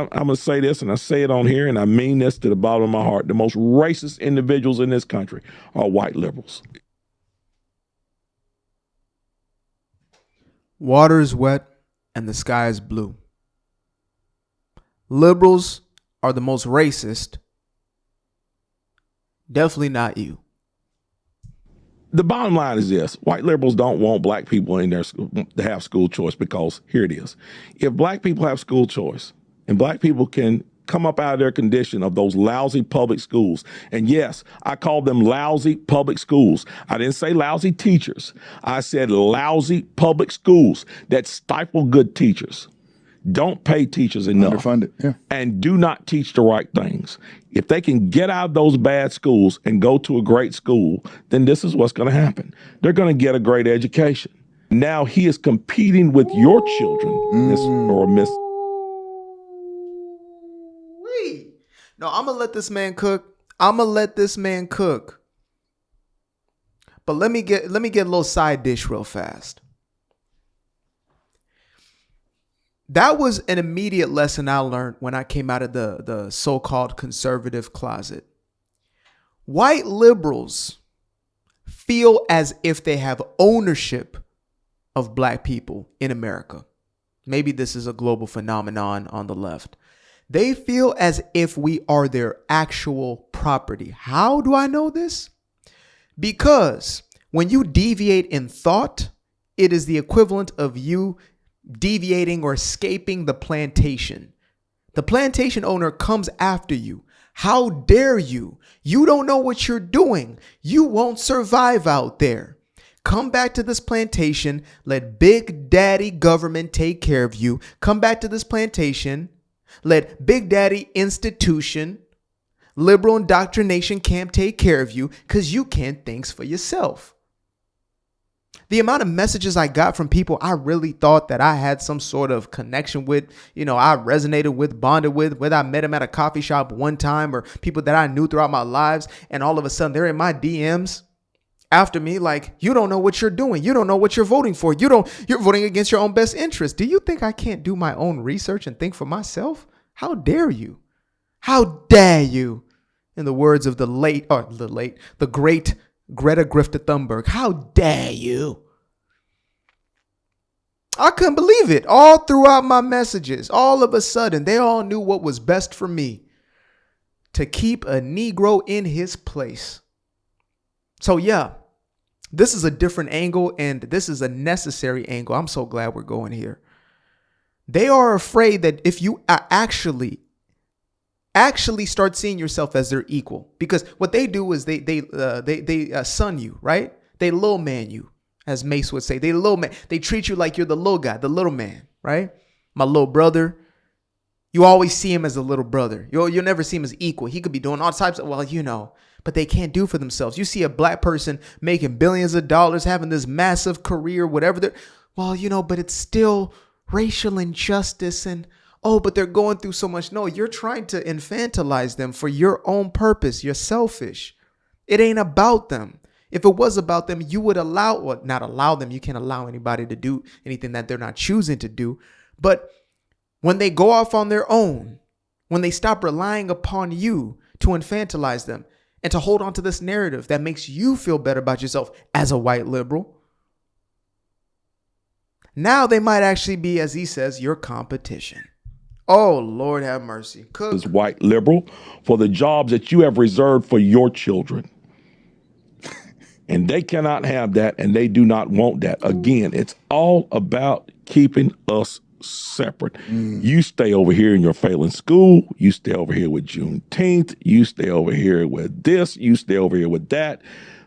I'm going to say this, and I say it on here, and I mean this to the bottom of my heart. The most racist individuals in this country are white liberals. Water is wet and the sky is blue. Liberals are the most racist. Definitely not you. The bottom line is this. White liberals don't want black people in their school to have school choice, because here it is. If black people have school choice and black people can come up out of their condition of those lousy public schools, and yes, I call them lousy public schools. I didn't say lousy teachers. I said lousy public schools that stifle good teachers, don't pay teachers enough, underfunded, yeah, and do not teach the right things. If they can get out of those bad schools and go to a great school, then this is what's going to happen. They're going to get a great education. Now he is competing with your children, Miss or Miss. No, I'm going to let this man cook. But let me get a little side dish real fast. That was an immediate lesson I learned when I came out of the so-called conservative closet. White liberals feel as if they have ownership of black people in America. Maybe this is a global phenomenon on the left. They feel as if we are their actual property. How do I know this? Because when you deviate in thought, it is the equivalent of you deviating or escaping the plantation. The plantation owner comes after you. How dare you? You don't know what you're doing. You won't survive out there. Come back to this plantation. Let Big Daddy government take care of you. Come back to this plantation. Let Big Daddy institution, liberal indoctrination camp take care of you, because you can't think for yourself. The amount of messages I got from people I really thought that I had some sort of connection with, I resonated with, bonded with, whether I met them at a coffee shop one time or people that I knew throughout my lives, and all of a sudden they're in my DMs after me like, you don't know what you're doing. You don't know what you're voting for. You're voting against your own best interest. Do you think I can't do my own research and think for myself? How dare you? How dare you? In the words of the great Greta Griffith Thunberg, how dare you? I couldn't believe it. All throughout my messages, all of a sudden, they all knew what was best for me: to keep a Negro in his place. So yeah, this is a different angle, and this is a necessary angle. I'm so glad we're going here. They are afraid that if you actually start seeing yourself as their equal, because what they do is they son you, right? They little man you, as Mace would say. They treat you like you're the little guy, the little man, right? My little brother. You always see him as a little brother. You'll never see him as equal. He could be doing all types of, but they can't do for themselves. You see a black person making billions of dollars, having this massive career, whatever. But it's still racial injustice but they're going through so much. No, you're trying to infantilize them for your own purpose. You're selfish. It ain't about them. If it was about them, you would not allow them. You can't allow anybody to do anything that they're not choosing to do. But when they go off on their own, when they stop relying upon you to infantilize them and to hold on to this narrative that makes you feel better about yourself as a white liberal, now they might actually be, as he says, your competition. Oh, Lord have mercy. Cook. Is white liberal for the jobs that you have reserved for your children. And they cannot have that, and they do not want that. Again, it's all about keeping us separate. You stay over here in your failing school. You stay over here with Juneteenth. You stay over here with this. You stay over here with that.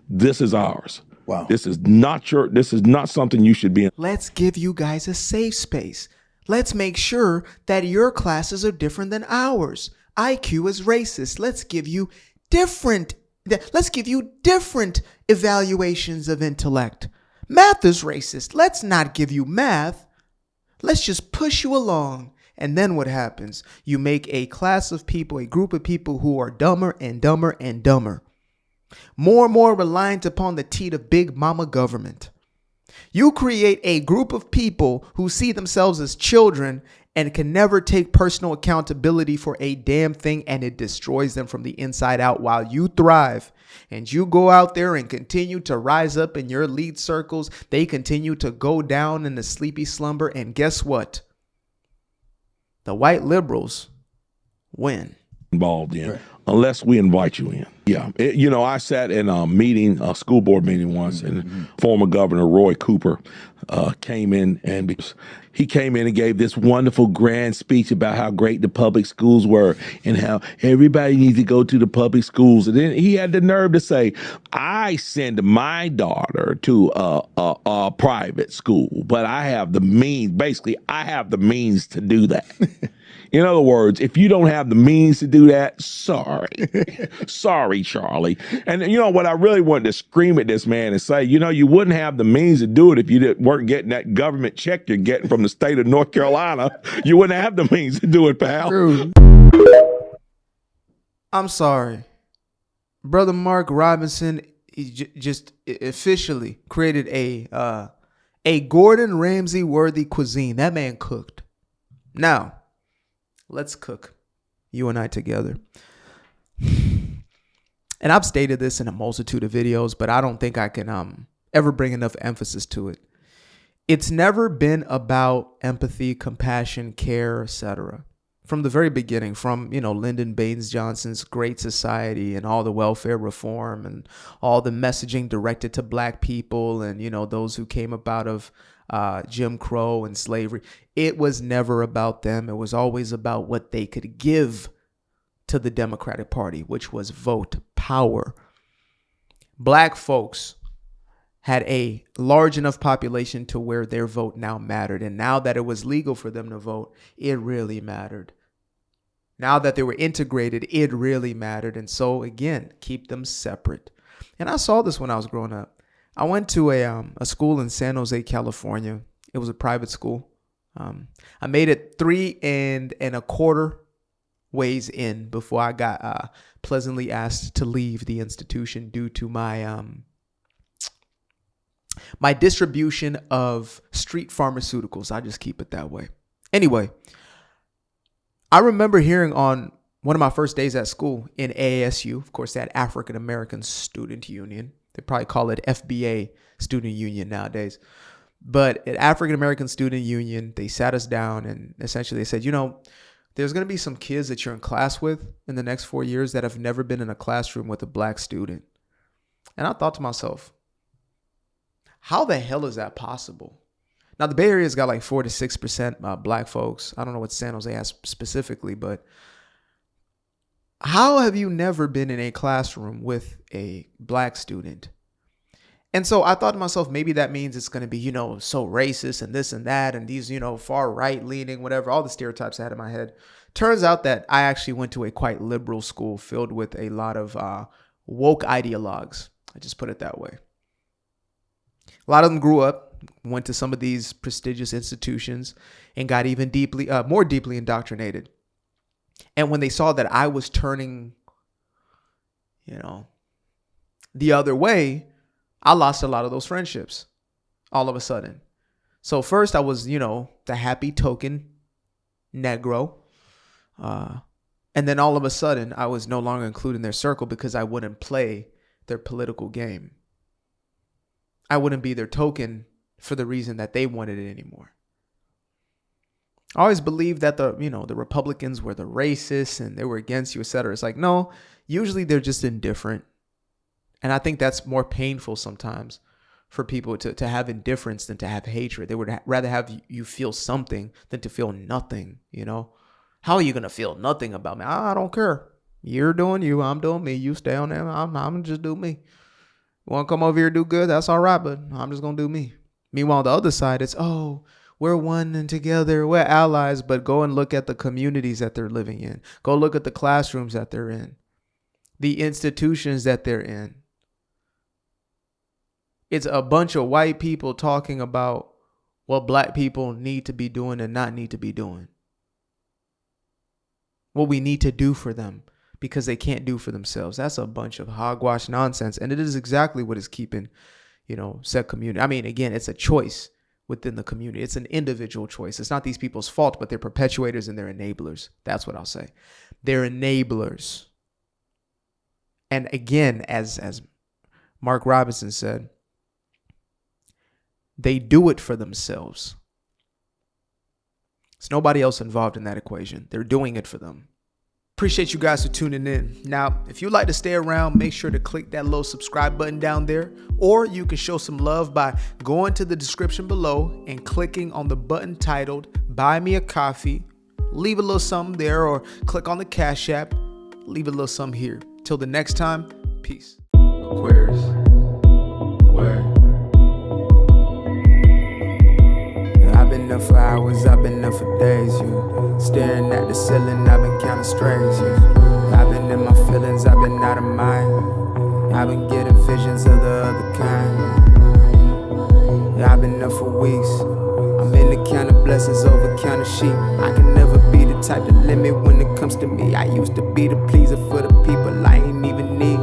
This is ours. Wow. This is not something you should be in. Let's give you guys a safe space. Let's make sure that your classes are different than ours. IQ is racist. Let's give you different evaluations of intellect. Math is racist. Let's not give you math. Let's just push you along. And then what happens? You make a class of people, a group of people who are dumber and dumber and dumber. More and more reliant upon the teat of big mama government. You create a group of people who see themselves as children and can never take personal accountability for a damn thing, and it destroys them from the inside out while you thrive. And you go out there and continue to rise up in your elite circles. They continue to go down in the sleepy slumber. And guess what? The white liberals win. Involved in, unless we invite you in. Yeah. I sat in a meeting, a school board meeting once, and former Governor Roy Cooper came in, and because he came in and gave this wonderful grand speech about how great the public schools were and how everybody needs to go to the public schools. And then he had the nerve to say, I send my daughter to a private school, but I have the means. Basically, I have the means to do that. In other words, if you don't have the means to do that, sorry. Sorry, Charlie. And what I really wanted to scream at this man and say, you wouldn't have the means to do it if you weren't getting that government check you're getting from the state of North Carolina. You wouldn't have the means to do it, pal. True. I'm sorry. Brother Mark Robinson just officially created a Gordon Ramsay worthy cuisine. That man cooked. Now, let's cook, you and I together. And I've stated this in a multitude of videos, but I don't think I can ever bring enough emphasis to it. It's never been about empathy, compassion, care, etc. From the very beginning, from Lyndon Baines Johnson's Great Society and all the welfare reform and all the messaging directed to black people and those who came up out of Jim Crow and slavery. It was never about them. It was always about what they could give to the Democratic Party, which was vote power. Black folks had a large enough population to where their vote now mattered. And now that it was legal for them to vote, it really mattered. Now that they were integrated, it really mattered. And so, again, keep them separate. And I saw this when I was growing up. I went to a school in San Jose, California. It was a private school. I made it 3 1/4 ways in before I got pleasantly asked to leave the institution due to my my distribution of street pharmaceuticals. I just keep it that way. Anyway, I remember hearing on one of my first days at school in AASU, of course, that African American Student Union. They probably call it FBA Student Union nowadays. But at African American Student Union, they sat us down and essentially they said, there's going to be some kids that you're in class with in the next 4 years that have never been in a classroom with a black student. And I thought to myself, how the hell is that possible? Now, the Bay Area's got like 4 to 6% black folks. I don't know what San Jose has specifically, but how have you never been in a classroom with a black student? And so I thought to myself, maybe that means it's going to be, so racist and this and that and these, far right leaning, whatever, all the stereotypes I had in my head. Turns out that I actually went to a quite liberal school filled with a lot of woke ideologues. I just put it that way. A lot of them grew up, went to some of these prestigious institutions and got even more deeply indoctrinated. And when they saw that I was turning, the other way, I lost a lot of those friendships all of a sudden. So first I was, the happy token Negro. And then all of a sudden I was no longer included in their circle because I wouldn't play their political game. I wouldn't be their token for the reason that they wanted it anymore. I always believed that the Republicans were the racists and they were against you, et cetera. It's like, no, usually they're just indifferent. And I think that's more painful sometimes for people to have indifference than to have hatred. They would rather have you feel something than to feel nothing, How are you going to feel nothing about me? I don't care. You're doing you. I'm doing me. You stay on there. I'm going to just do me. You want to come over here and do good? That's all right, but I'm just going to do me. Meanwhile, on the other side, it's, we're one and together. We're allies, but go and look at the communities that they're living in. Go look at the classrooms that they're in, the institutions that they're in. It's a bunch of white people talking about what black people need to be doing and not need to be doing. What we need to do for them because they can't do for themselves. That's a bunch of hogwash nonsense. And it is exactly what is keeping, said community. I mean, again, it's a choice. within the community. It's an individual choice. It's not these people's fault, but they're perpetuators and they're enablers. That's what I'll say. They're enablers. And again, as Mark Robinson said, they do it for themselves. There's nobody else involved in that equation. They're doing it for them. Appreciate you guys for tuning in. Now, if you'd like to stay around, make sure to click that little subscribe button down there, or you can show some love by going to the description below and clicking on the button titled Buy Me a Coffee. Leave a little something there, or click on the Cash App. Leave a little something here. Till the next time, peace. Aquarius. Where? I've been up for hours, I've been up for days, you. Staring at the ceiling, I've been counting strays, you. I've been in my feelings, I've been out of mind. I've been getting visions of the other kind. Yeah, I've been up for weeks. I'm in the count of blessings over count of sheep. I can never be the type to limit when it comes to me. I used to be the pleaser for the people I ain't even need.